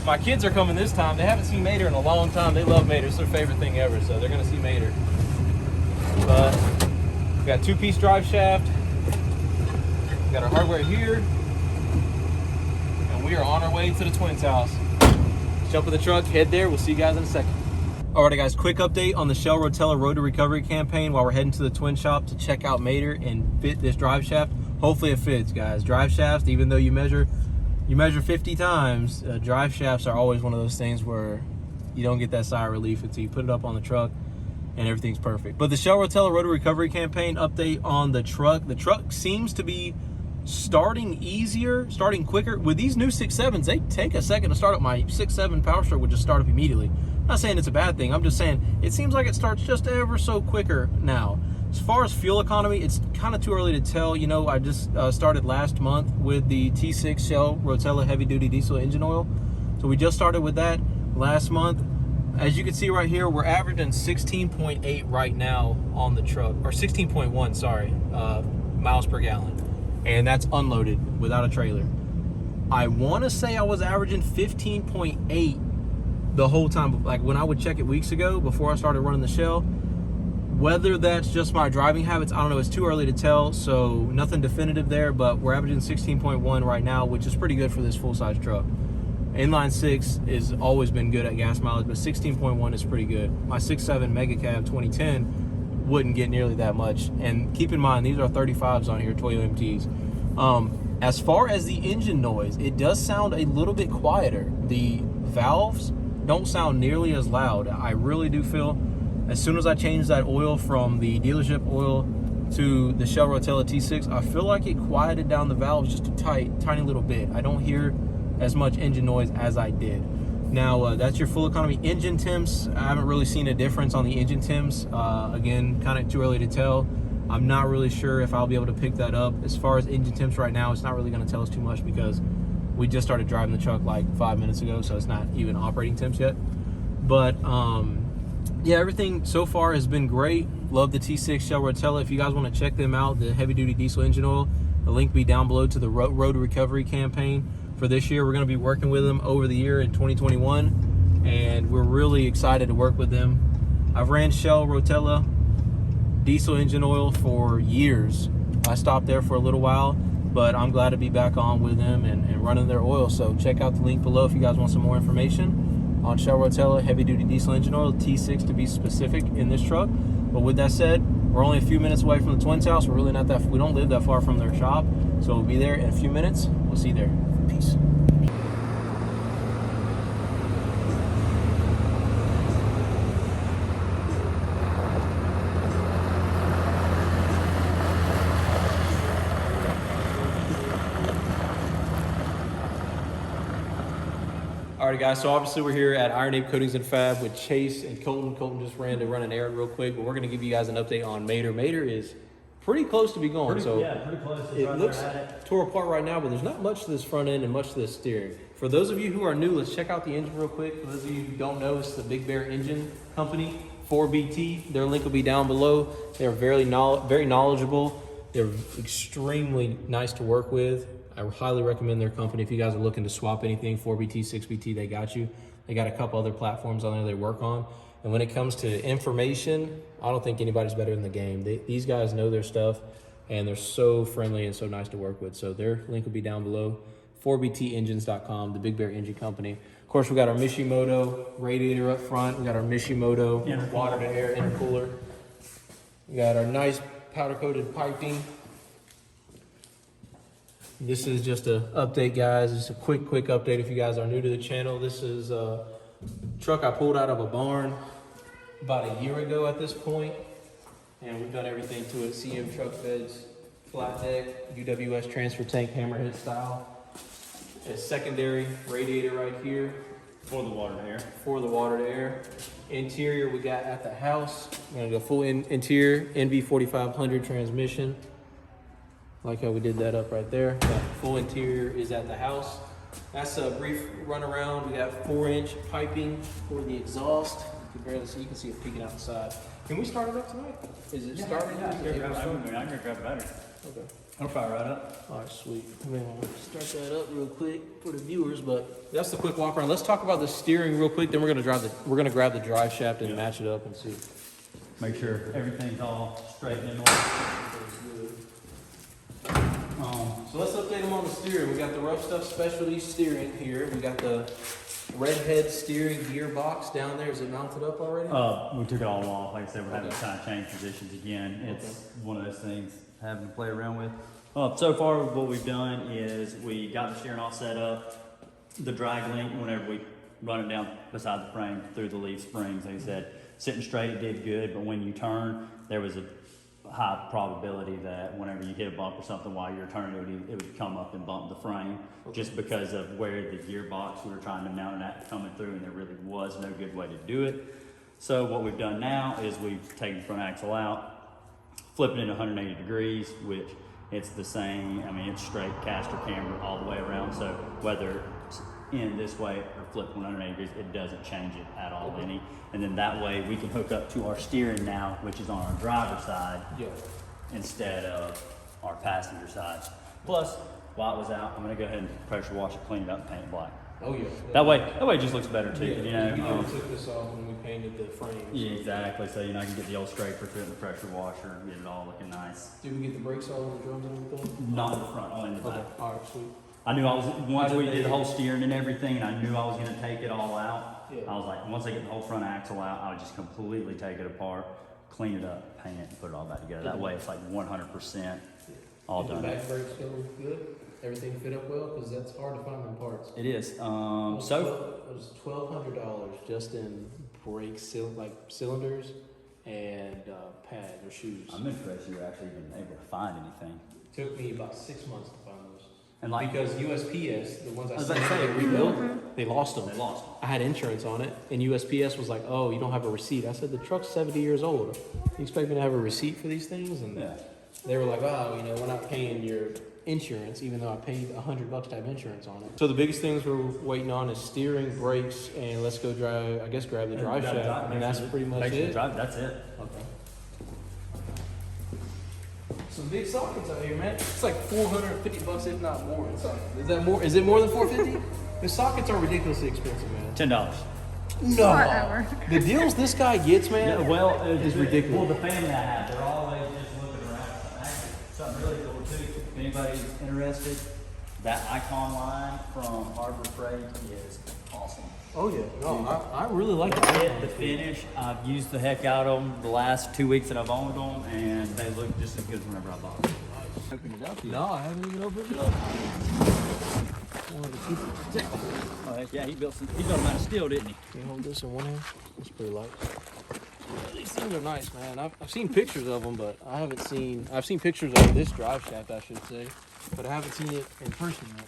My kids are coming this time. They haven't seen Mater in a long time. They love Mater. It's their favorite thing ever, so they're gonna see Mater. But we got 2-piece drive shaft. We got our hardware here. And we are on our way to the twins' house. Let's jump in the truck, head there. We'll see you guys in a second. Alright guys, quick update on the Shell Rotella Road to Recovery campaign while we're heading to the twin shop to check out Mater and fit this drive shaft. Hopefully it fits, guys. Drive shafts, even though you measure 50 times, drive shafts are always one of those things where you don't get that sigh of relief until you put it up on the truck and everything's perfect. But the Shell Rotella Road to Recovery campaign update on the truck. The truck seems to be starting easier, starting quicker. With these new 6.7s, they take a second to start up. My 6.7 Power Stroke would just start up immediately. I'm not saying it's a bad thing. I'm just saying it seems like it starts just ever so quicker now. As far as fuel economy, it's kind of too early to tell. You know, I just started last month with the T6 Shell Rotella heavy duty diesel engine oil. So we just started with that last month. As you can see right here, we're averaging 16.8 right now on the truck, or 16.1, sorry, miles per gallon. And that's unloaded without a trailer. I want to say I was averaging 15.8 the whole time, like when I would check it weeks ago before I started running the Shell. Whether that's just my driving habits, I don't know. It's too early to tell, so nothing definitive there, but we're averaging 16.1 right now, which is pretty good for this full-size truck. Inline 6 has always been good at gas mileage, but 16.1 is pretty good. My 6.7 Mega Cab 2010 wouldn't get nearly that much. And keep in mind, these are 35s on here, Toyo MTs. As far as the engine noise, it does sound a little bit quieter. The valves don't sound nearly as loud. I really do feel, as soon as I changed that oil from the dealership oil to the Shell Rotella T6, I feel like it quieted down the valves just a tiny little bit. I don't hear as much engine noise as I did. Now, that's your full economy engine temps. I haven't really seen a difference on the engine temps. Again, kind of too early to tell. I'm not really sure if I'll be able to pick that up. As far as engine temps right now, it's not really gonna tell us too much because we just started driving the truck like 5 minutes ago, so it's not even operating temps yet. But yeah, everything so far has been great. Love the T6 Shell Rotella. If you guys wanna check them out, the heavy duty diesel engine oil, the link will be down below to the Road to Recovery campaign. For this year, we're going to be working with them over the year in 2021, and we're really excited to work with them. I've ran Shell Rotella diesel engine oil for years. I stopped there for a little while, but I'm glad to be back on with them and running their oil. So check out the link below if you guys want some more information on Shell Rotella heavy duty diesel engine oil, T6 to be specific, in this truck. But with that said, we're only a few minutes away from the twins' house. We're really not that, we don't live that far from their shop, so we'll be there in a few minutes. We'll see you there. Peace. Alright guys, so obviously we're here at Iron Ape Coatings and Fab with Chase and Colton. Colton just ran to run an errand real quick, but we're going to give you guys an update on Mater. Mater is pretty close to be going. Pretty close. It looks tore apart right now, but there's not much to this front end and much to this steering. For those of you who are new, let's check out the engine real quick. For those of you who don't know, it's the Big Bear Engine Company, 4BT. Their link will be down below. They're very knowledgeable. They're extremely nice to work with. I highly recommend their company. If you guys are looking to swap anything, 4BT, 6BT, they got you. They got a couple other platforms on there they work on. And when it comes to information, I don't think anybody's better in the game. These guys know their stuff, and they're so friendly and so nice to work with. So their link will be down below. 4BTengines.com, the Big Bear Engine Company. Of course, we got our Mishimoto radiator up front. We got our Mishimoto water to air intercooler. We got our nice powder coated piping. This is just an update, guys. Just a quick update if you guys are new to the channel. This is a truck I pulled out of a barn about a year ago at this point, and we've done everything to it. CM truck beds, flat deck, UWS transfer tank, hammerhead style. A secondary radiator right here. For the water to air. For the water to air. Interior we got at the house. We're gonna go full interior, NV4500 transmission. Like how we did that up right there. That full interior is at the house. That's a brief run around. We got 4-inch piping for the exhaust. You can barely see, you can see it peeking outside. Can we start it up tonight? Is it starting? I'm gonna grab a battery. Okay. I'll fire right up. All right, sweet. I'm gonna start that up real quick for the viewers, but that's the quick walk around. Let's talk about the steering real quick. Then we're gonna grab the drive shaft and match it up and see. Make sure everything's all straight and in So let's update them on the steering. We got the Rough Stuff Specialty steering here. We got the Redhead steering gearbox down there. Is it mounted up already? We took it all off. Like I said, we're having to kind of change positions again. It's one of those things having to play around with. So far, what we've done is we got the steering all set up. The drag link, whenever we run it down beside the frame through the leaf springs, like I said, sitting straight, it did good. But when you turn, there was a high probability that whenever you hit a bump or something while you're turning, it would come up and bump the frame, just because of where the gearbox we were trying to mount it at coming through, and there really was no good way to do it. So what we've done now is we've taken the front axle out, flipping it 180 degrees, which it's the same. I mean, it's straight caster camber all the way around. So whether it's in this way or flipped 180 degrees, it doesn't change it at all any. And then that way we can hook up to our steering now, which is on our driver's side, instead of our passenger side. Plus, while it was out, I'm gonna go ahead and pressure wash it, clean it up, and paint it black. Oh yeah. That way it just looks better too. You know, we took this off when we painted the frame. Yeah, exactly. So I can get the old scraper through it in the pressure washer, get it all looking nice. Did we get the brakes all on the drums and everything? Not in the front, only in the back. Okay. All right, sweet. I knew once we did the whole steering and everything, and I knew I was going to take it all out. Yeah. I was like, once I get the whole front axle out, I would just completely take it apart, clean it up, paint it, and put it all back together. That way it's like 100% all Did done. the back brakes feel good? Everything fit up well? Because that's hard to find them parts. It is. It was $1,200 just in brake cylinders and pads or shoes. I'm impressed you were actually even able to find anything. It took me about 6 months to find those. And like, Because USPS, the ones I was sent about to to say, rebuild, they lost them. they lost them. I had insurance on it, and USPS was like, "Oh, you don't have a receipt." I said, "The truck's 70 years old. You expect me to have a receipt for these things?" And Yeah. they were like, "Oh, we're not paying your insurance, even though I paid $100 to have insurance on it." So the biggest things we're waiting on is steering, brakes, and let's go drive. I guess grab the drive shaft, and that's pretty much it. That's it. Okay. Some big sockets out here, man. It's like $450 if not more. Is that more? Is it more than $450? The sockets are ridiculously expensive, man. $10. No. Whatever. The deals this guy gets, man. Yeah, well, is ridiculous. Well, the family I have, they're always just looking around. Actually, something really cool too. If anybody's interested, that icon line from Harbor Freight is awesome. Oh yeah, no, I really like that. The finish, I've used the heck out of them the last 2 weeks that I've owned them, and they look just as good as whenever I bought them. Open it up. No, I haven't even opened it up. Oh, heck yeah, he built them out of steel, didn't he? Can you hold this in one hand? It's pretty light. These things are nice, man. I've seen pictures of them, but I've seen pictures of this drive shaft, I should say, but I haven't seen it in person yet.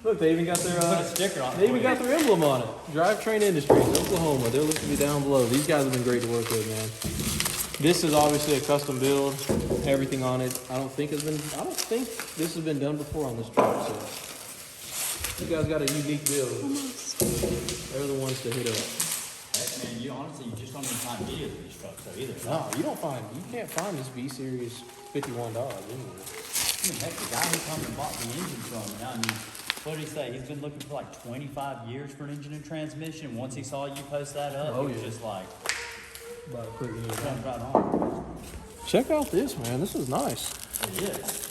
Look, they even got their Put a sticker on it. they even got their emblem on it. Drivetrain Industries, Oklahoma. They're listed to be down below. These guys have been great to work with, man. This is obviously a custom build. Everything on it, I don't think this has been done before on this truck. So you guys got a unique build. They're the ones to hit up. Heck, man, you just don't even find videos of these trucks though either. No, you can't find this B Series $51 anywhere. I mean, heck, the guy who come and bought the engine from me, I mean, what did he say? He's been looking for like 25 years for an engine and transmission. Once he saw you post that up, he was just like, jumped right on. Check out this, man. This is nice. It is.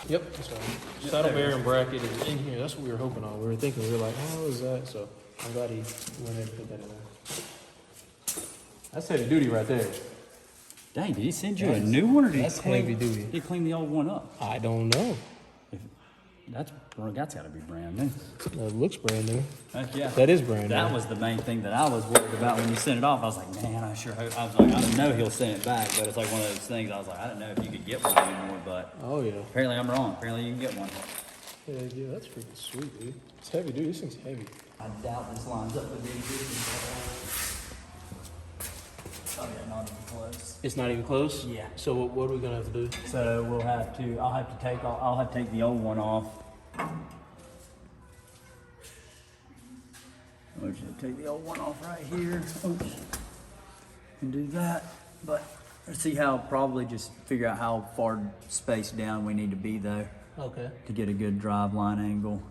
Yep, that's right. Saddle bearing bracket is in here. That's what we were hoping on. We were thinking, we were like, how is that? So I'm glad he went ahead and put that in there. That's heavy duty right there. Dang, did he send you a new one, or did That's heavy duty. He cleaned the old one up? I don't know. That's got to be brand new. That looks brand new. Heck yeah. That is brand new. That was the main thing that I was worried about when you sent it off. I was like, man, I sure hope. I was like, I know he'll send it back, but it's like one of those things. I was like, I don't know if you could get one anymore, but Oh yeah. apparently I'm wrong. Apparently you can get one. Yeah, that's freaking sweet, dude. It's heavy, dude. This thing's heavy. I doubt this lines up with the existing. Oh yeah, not even close. It's not even close? Yeah. So what are we gonna have to do? So I'll have to take the old one off. We'll just take the old one off right here. Oops. and do that. But let's see how, probably just figure out how far spaced down we need to be though Okay. to get a good drive line angle.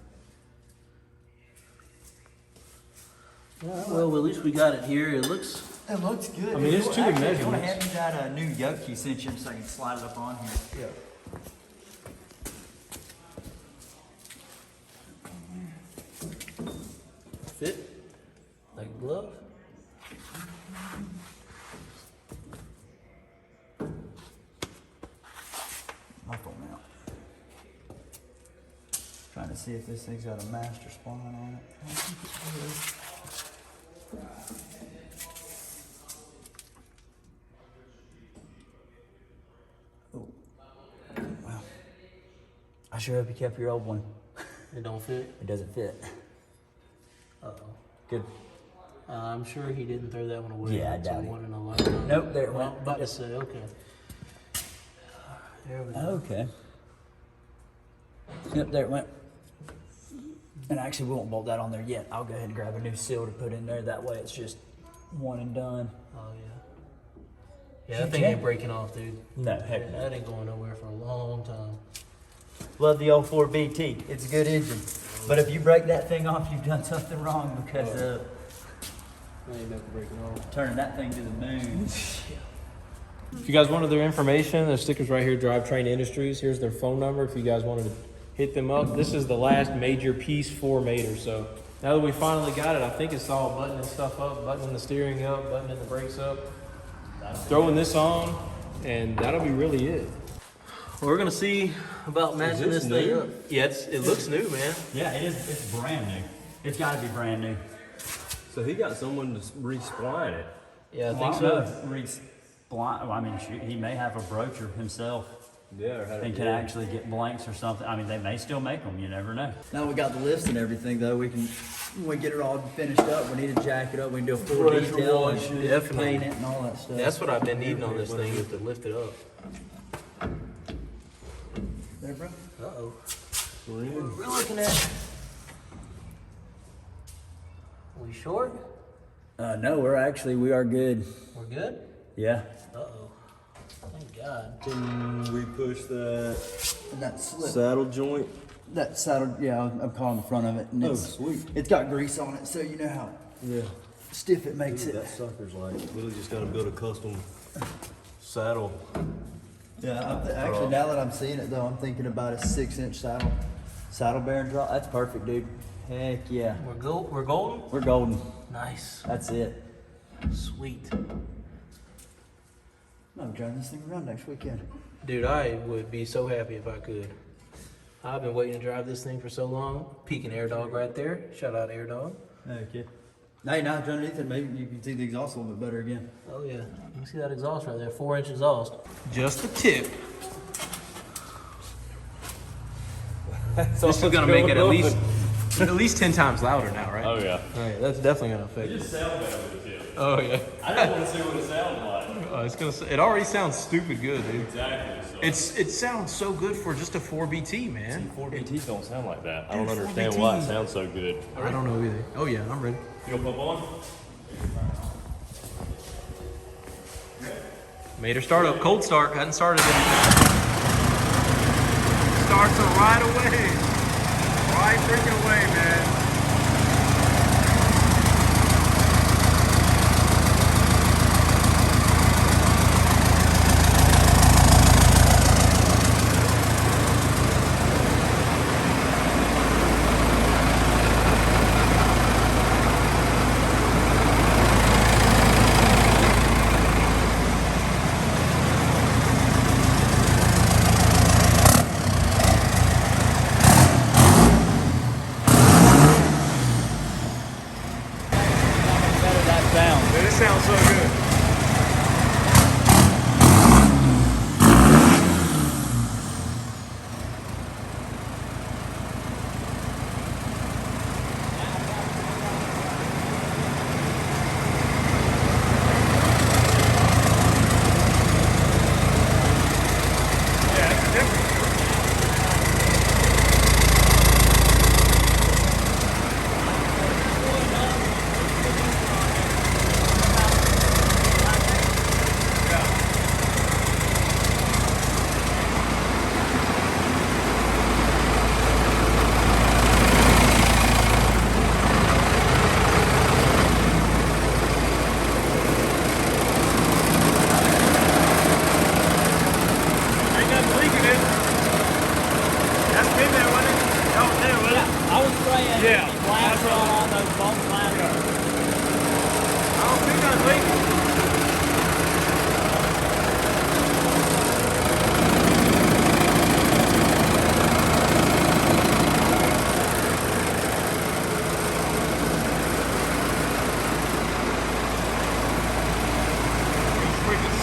Yeah, well, at least we got it here. It looks. It looks good. I mean, it's two actually, you measurements. want to hand me that new yoke you sent you so I can slide it up on here? Yeah. Fit like a glove. Muffle mount. Trying to see if this thing's got a master spline on it. Oh. Well, I sure hope you kept your old one. It don't fit. It doesn't fit. Uh-oh. Good. I'm sure he didn't throw that one away. Yeah, I It's a doubt it. one in a lifetime. Nope, there it Well, went. about to say, okay. There we go. Okay. Yep, there it went. And actually, we won't bolt that on there yet. I'll go ahead and grab a new seal to put in there. That way it's just one and done. Oh, yeah. Yeah, that thing ain't breaking off, dude. No, heck Yeah, no. that ain't going nowhere for a long time. Love the old 4BT. It's a good engine. But if you break that thing off, you've done something wrong because I ain't never breaking off. turning that thing to the moon. If you guys wanted their information, their stickers right here, Drivetrain Industries. Here's their phone number if you guys wanted to hit them up. This is the last major piece for Mater. So now that we finally got it, I think it's all buttoning stuff up, buttoning the steering up, buttoning the brakes up, throwing this on, and that'll be really it. We're gonna see about matching this thing up. Yeah, it looks new, man. Yeah, it is. It's brand new. It's got to be brand new. So he got someone to re-spline it. Yeah, I Well, think I so. don't know. Well, I mean, shoot, he may have a broacher himself Yeah, or had and it can did. actually get blanks or something. I mean, they may still make them. You never know. Now we got the lifts and everything, though. When we get it all finished up, we need to jack it up. We can do a full Pressure detail wash, and definitely. paint it and all that stuff. That's what I've been needing on this thing, is to lift it up. there, bro. Uh-oh. We're in. We're looking at. Are we short? No, we are good. We're good? Yeah. Uh-oh. Thank God. Can we push that And that slip. saddle joint? That saddle, yeah, I'm calling the front of it. And Oh, it's, sweet. It's got grease on it, so you know how Yeah. stiff it makes Dude, it. that sucker's like, Willie just gotta build a custom saddle. Yeah, actually, now that I'm seeing it though, I'm thinking about a 6-inch saddle bearing drop. That's perfect, dude. Heck yeah. We're golden? We're golden. Nice. That's it. Sweet. I'm driving this thing around next weekend. Dude, I would be so happy if I could. I've been waiting to drive this thing for so long. Peeking Air Dog right there. Shout out Air Dog. Okay. Hey, now underneath it, maybe you can see the exhaust a little bit better again. Oh yeah, you can see that exhaust right there, 4-inch exhaust. Just the tip. This is gonna make it at least 10 times louder now, right? Oh yeah. Oh yeah, that's definitely gonna affect it. Just sound better with it too. Oh yeah. I just want to see what it sounds like. It already sounds stupid good, dude. Exactly. So. It sounds so good for just a 4BT, man. 4BTs don't sound like that. I don't Dude, understand 4BT. why it sounds so good. I don't know either. Oh yeah, I'm ready. You gonna pump on? Made her start up. Cold start. Hadn't started anything. Starts her right away. Right freaking away, man. It sounds so good. Yeah, it's different.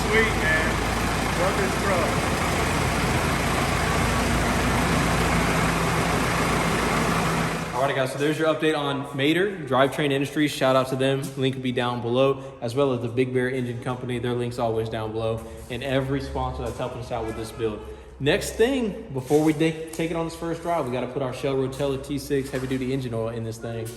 sweet, man. Love this truck. Alright guys, so there's your update on Mater, Drivetrain Industries. Shout out to them. Link will be down below, as well as the Big Bear Engine Company. Their link's always down below. And every sponsor that's helping us out with this build. Next thing, before we take it on this first drive, we got to put our Shell Rotella T6 heavy duty engine oil in this thing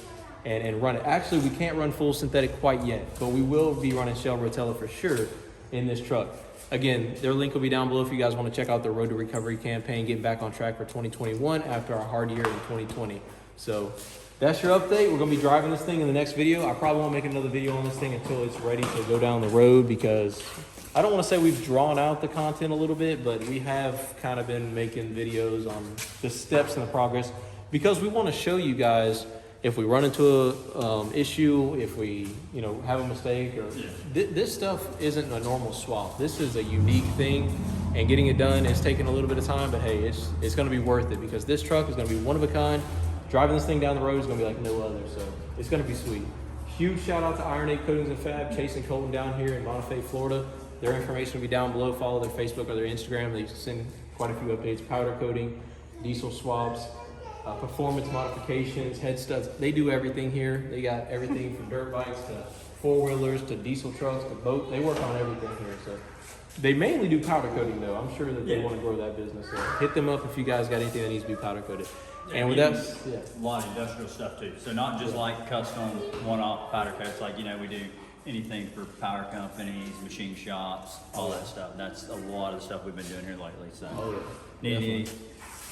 and run it. Actually, we can't run full synthetic quite yet, but we will be running Shell Rotella for sure in this truck. Again, their link will be down below if you guys want to check out the Road to Recovery campaign, getting back on track for 2021 after our hard year in 2020. So that's your update. We're going to be driving this thing in the next video. I probably won't make another video on this thing until it's ready to go down the road, because I don't want to say we've drawn out the content a little bit, but we have kind of been making videos on the steps and the progress, because we want to show you guys if we run into a issue, if we have a mistake, or this stuff isn't a normal swap. This is a unique thing, and getting it done is taking a little bit of time, but hey, it's going to be worth it, because this truck is going to be one of a kind. Driving this thing down the road is going to be like no other, so it's going to be sweet. Huge shout out to Iron 8 Coatings and Fab, Chase and Colton down here in Bonifay, Florida. Their information will be down below. Follow their Facebook or their Instagram. They send quite a few updates: powder coating, diesel swaps, performance modifications, head studs. They do everything here. They got everything from dirt bikes to four-wheelers to diesel trucks to boat. They work on everything here. So they mainly do powder coating though. I'm sure that they want to grow that business. So hit them up if you guys got anything that needs to be powder coated. And with that, a lot of industrial stuff too. So not just like custom one-off powder coats, like we do anything for power companies, machine shops, all that stuff. That's a lot of the stuff we've been doing here lately. So need any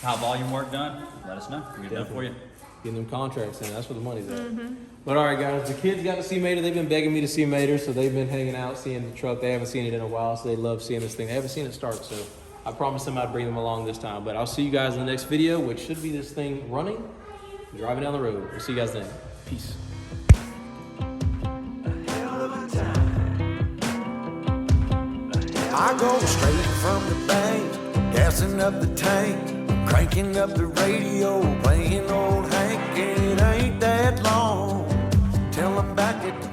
high volume work done, let us know. We'll get it done for you. Getting them contracts in, that's where the money's at. But all right guys, the kids got to see Mater. They've been begging me to see Mater, so they've been hanging out, seeing the truck. They haven't seen it in a while, so they love seeing this thing. They haven't seen it start, so I promised them I'd bring them along this time. But I'll see you guys in the next video, which should be this thing running, driving down the road. We'll see you guys then. Peace. I go straight from the bank, gassing up the tank, cranking up the radio, playing old Hank. It ain't that long till I'm back at the